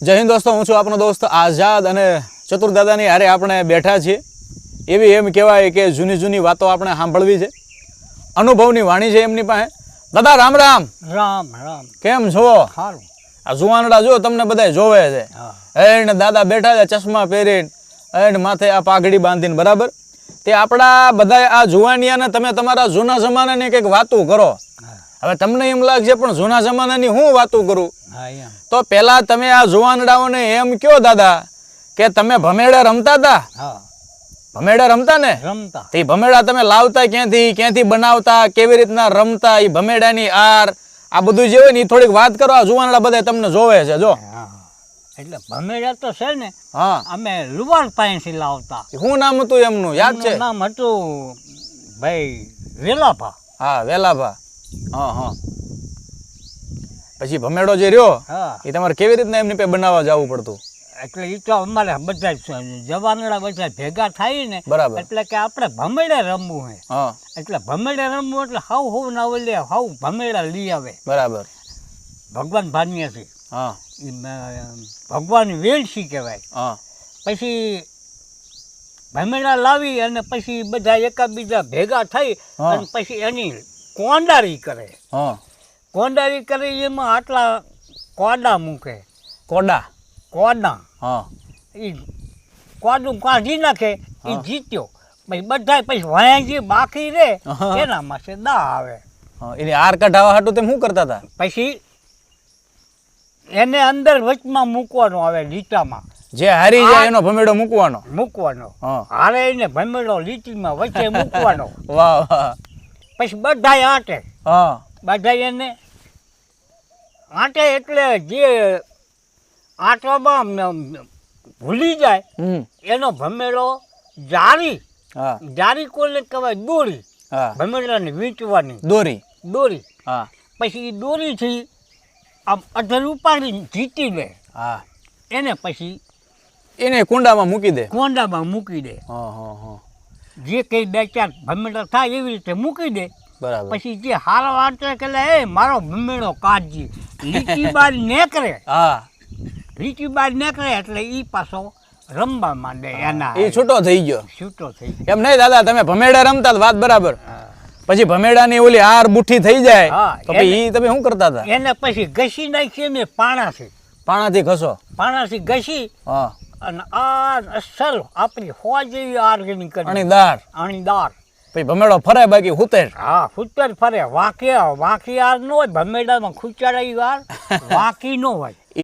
જય હિન્દ દોસ્તો, હું છું આપણો દોસ્ત આઝાદ અને ચતુર દાદાની હારે આપણે બેઠા છીએ. એવી એમ કહેવાય કે જૂની જૂની વાતો આપણે સાંભળવી છે, અનુભવની વાણી છે એમની પાસે. દાદા રામ રામ. રામ રામ. કેમ છો? સારું. આ જુવાનડા જો તમને બધા જોવે છે. એને દાદા બેઠા છે ચશ્મા પહેરીને, એને માથે આ પાઘડી બાંધીને, બરાબર. તે આપણા બધા આ જુવાનિયાને તમે તમારા જૂના જમાનાની કંઈક વાતું કરો. હવે તમને એમ લાગશે પણ જૂના જમાનાની હું વાતું કરું? તો પેલા તમે આ જુવાનડાઓને એમ કયો દાદા કે તમે ભમેડા રમતા હતા? ભમેડા રમતા ને? રમતા. તે ભમેડા તમે લાવતા ક્યાંથી બનાવતા, કેવી રીતના રમતા, એ ભમેડાની આર આ બધું જે હોય ને એ થોડીક વાત કરો. આ જુવાનડા બધા તમને જોવે છે. જો એટલે ભમેડા તો છે ને, હા, અમે લુવાડ પાસેથી લાવતા. શું નામ હતું એમનું યાદ છે? નામ હતું ભાઈ વેલાભા. હા, વેલાભા. હા હા. પછી ભમેડો જે રહ્યો એ તમારે કેવી રીતના એમની પે બનાવવા જવું પડતું? એટલે એ તો અમારે બધા જવાનડા બધા ભેગા થાય ને, બરાબર. એટલે કે આપણે ભમેડા રમવું હે. હા, એટલે ભમેડા રમવું એટલે હાવ ના ઓલે હાવ ભમેડા લઈ આવે. બરાબર. ભગવાન ભાન્યાથી. હા, ભગવાન વેણસી કહેવાય. હા. પછી ભમેડા લાવી અને પછી બધા એકાબીજા ભેગા થઈ અને પછી એની કોંડારી કરે. હા, કોંડારી કરી એમાં આટલા કોડા મૂકે. કોડા? કોડા. હા. એ કોડું કાઢી નાખે, એ જીત્યો. પછી બધા પછી વાયા જે બાકી રે એનામાં છે દા આવે. એની આર કઢાવા હાટું તેમ શું કરતા હતા? પછી એને અંદર વચમાં મૂકવાનો આવે લીટામાં. જે હારી જાય એનો ભમેડો મૂકવાનો. હારે એને ભમેડો લીટીમાં વચ્ચે મૂકવાનો. વાહ વાહ. પછી બધા આંટે. હા, બધા એને આંટે એટલે જે આંટવામાં ભૂલી જાય એનો ભમેડો જારી. જારી કોને કહેવાય? દોરી. ભમેડાને વીંટવાની દોરી. પછી એ દોરીથી આમ અધર ઉપાડી જીતી લે. એને પછી એને કુંડામાં મૂકી દે. જે કઈ બે ચાર ભમેડા થાય એવી રીતે મૂકી દે. બરાબર. પછી જે હારો વાંચે કે એ મારો ભમેડો કાઢજી, લીટી બાર નીકળે. લીટી બાર નીકળે એટલે ઈ પાછો રમવા માંડે. એના એ છૂટો થઈ ગયો. એમ નહીં દાદા, તમે ભમેડા રમતા વાત બરાબર. પછી ભમેડાની ઓલી હાર બુઠ્ઠી થઈ જાય તો પછી તમે શું કરતા હતા? એને પછી ઘસી નાખીએ ને પાણાથી ઘસો. પાણાથી ઘસી અને આ અસલ આપણી હો જેવી આર નીકળી. અણીદાર. પછી ભમેડો ફરે બાકી હુતેર. હા, હુતેર ફરે. વાંકી આર ન હોય ભમેડામાં, ખુચાડાઈ વાર વાંકી ન હોય.